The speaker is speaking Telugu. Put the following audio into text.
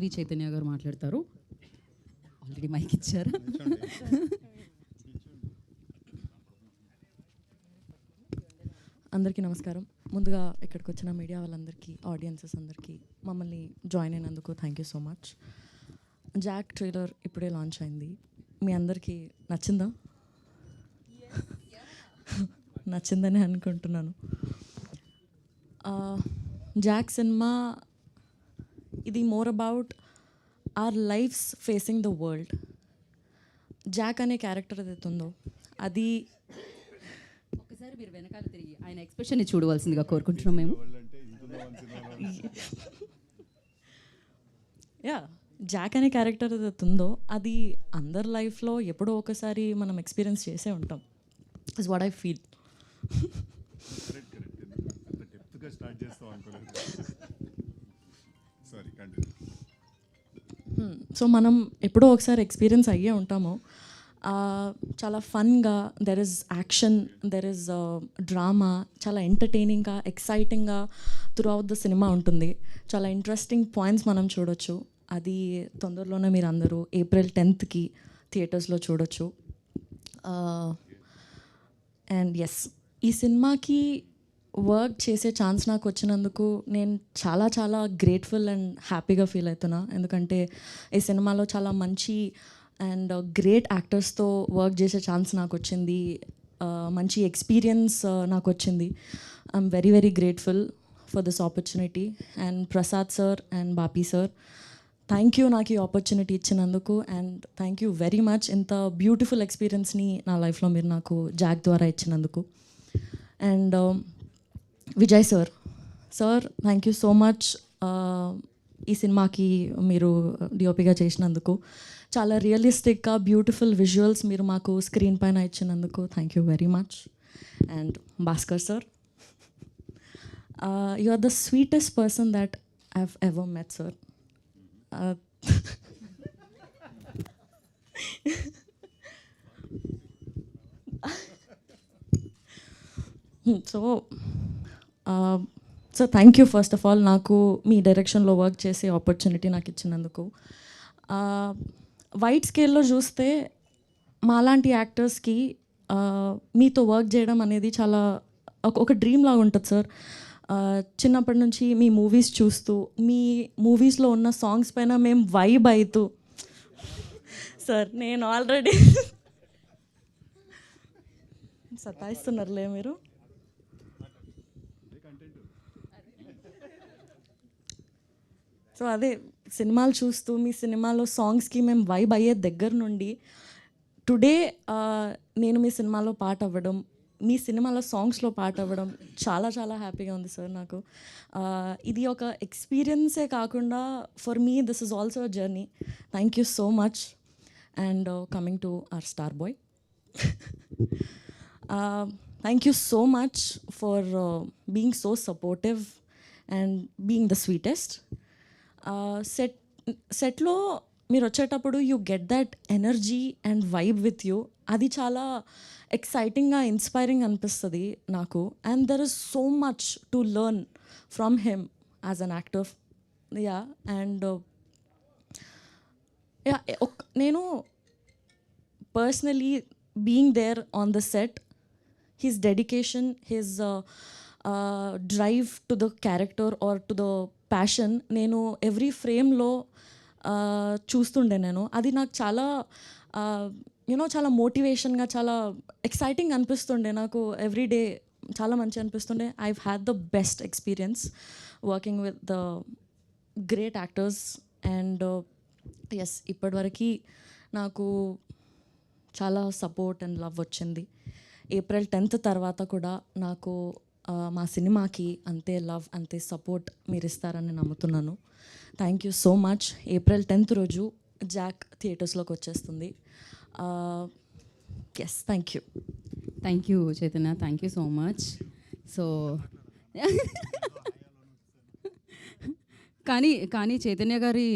వి చైతన్య గారు మాట్లాడతారు. ఆల్రెడీ మైక్ ఇచ్చారు. అందరికీ నమస్కారం. ముందుగా ఇక్కడికి వచ్చిన మీడియా వాళ్ళందరికీ, ఆడియన్సెస్ అందరికీ మమ్మల్ని జాయిన్ అయినందుకు thank you so much. Jack trailer ఇప్పుడే లాంచ్ అయింది. మీ అందరికీ నచ్చిందా? నచ్చిందని అనుకుంటున్నాను. జాక్ సినిమా ఇది more about our lives facing the world. Jack అనే క్యారెక్టర్ ఏదైతే ఉందో అది ఒకసారి మీరు వెనకాల తిరిగి ఆయన ఎక్స్ప్రెషన్ని చూడవలసిందిగా కోరుకుంటున్నాం మేము. యా, జాక్ అనే క్యారెక్టర్ ఏదైతే ఉందో అది అందరి లైఫ్లో ఎప్పుడో ఒకసారి మనం ఎక్స్పీరియన్స్ చేసే ఉంటాం. Is what I feel. So మనం ఎప్పుడో ఒకసారి ఎక్స్పీరియన్స్ అయ్యే ఉంటాము. చాలా ఫన్గా, there is action, there is drama, చాలా ఎంటర్టైనింగ్గా, ఎక్సైటింగ్గా త్రూ అవుట్ ద సినిమా ఉంటుంది. చాలా ఇంట్రెస్టింగ్ పాయింట్స్ మనం చూడొచ్చు. అది తొందరలోనే మీరు అందరూ April 10th థియేటర్స్లో చూడొచ్చు. అండ్ ఎస్, ఈ సినిమాకి వర్క్ చేసే ఛాన్స్ నాకు వచ్చినందుకు నేను చాలా చాలా గ్రేట్ఫుల్ అండ్ హ్యాపీగా ఫీల్ అవుతున్నా. ఎందుకంటే ఈ సినిమాలో చాలా మంచి అండ్ గ్రేట్ యాక్టర్స్తో వర్క్ చేసే ఛాన్స్ నాకు వచ్చింది. మంచి ఎక్స్పీరియన్స్ నాకు వచ్చింది. I'm very very grateful for this opportunity. And Prasad sir and Bapi sir, thank you నాకు ఈ ఆపర్చునిటీ ఇచ్చినందుకు. And thank you very much ఇంత బ్యూటిఫుల్ ఎక్స్పీరియన్స్ని నా లైఫ్లో మీరు నాకు జాక్ ద్వారా ఇచ్చినందుకు. And Vijay sir, thank you so much ఈ సినిమాకి మీరు డిఓపిగా చేసినందుకు. చాలా రియలిస్టిక్గా బ్యూటిఫుల్ విజువల్స్ మీరు మాకు స్క్రీన్ పైన ఇచ్చినందుకు thank you very much. And Bhaskar sir, you are the sweetest person that I have ever met sir. So thank you first of all నాకు మీ డైరెక్షన్లో వర్క్ చేసే ఆపర్చునిటీ నాకు ఇచ్చినందుకు. వైడ్ స్కేల్లో చూస్తే మాలాంటి యాక్టర్స్కి మీతో వర్క్ చేయడం అనేది చాలా ఒక డ్రీమ్ లాగా ఉంటుంది సార్. చిన్నప్పటి నుంచి మీ మూవీస్ చూస్తూ, మీ మూవీస్లో ఉన్న సాంగ్స్ పైన మేము వైబ్ అవుతూ, సార్ నేను ఆల్రెడీ సతాయిస్తున్నారులే మీరు. సో అదే సినిమాలు చూస్తూ మీ సినిమాలో సాంగ్స్కి మేము వైబ్ అయ్యే దగ్గర నుండి టుడే నేను మీ సినిమాలో పాట అవ్వడం, మీ సినిమాలో సాంగ్స్లో పాట అవ్వడం చాలా చాలా హ్యాపీగా ఉంది సార్ నాకు. ఇది ఒక ఎక్స్పీరియన్సే కాకుండా for me this is also a journey. Thank you so much. And coming to our star boy, thank you so much for being so supportive and being the sweetest. సెట్లో మీరు వచ్చేటప్పుడు you get that energy and vibe with you. అది చాలా ఎక్సైటింగ్గా, ఇన్స్పైరింగ్ అనిపిస్తుంది నాకు. And there is so much to learn from him as an actor. Yeah, and yeah, నేను personally being there on the set, his dedication, his drive to the character are to the passion నేను ఎవ్రీ ఫ్రేమ్లో చూస్తుండే. నేను అది నాకు చాలా చాలా మోటివేషన్గా, చాలా ఎక్సైటింగ్ అనిపిస్తుండే నాకు. ఎవ్రీ డే చాలా మంచి అనిపిస్తుండే. I had the best experience working with the great actors. And yes, ఇప్పటివరకు నాకు చాలా సపోర్ట్ అండ్ లవ్ వచ్చింది. April 10th తర్వాత కూడా నాకు మా సినిమాకి అంతే లవ్, అంతే సపోర్ట్ మీరు ఇస్తారని నమ్ముతున్నాను. Thank you so much. April 10th రోజు జాక్ థియేటర్స్లోకి వచ్చేస్తుంది. Yes, thank you. Thank you Chaitanya, thank you so much. So కానీ చైతన్య గారి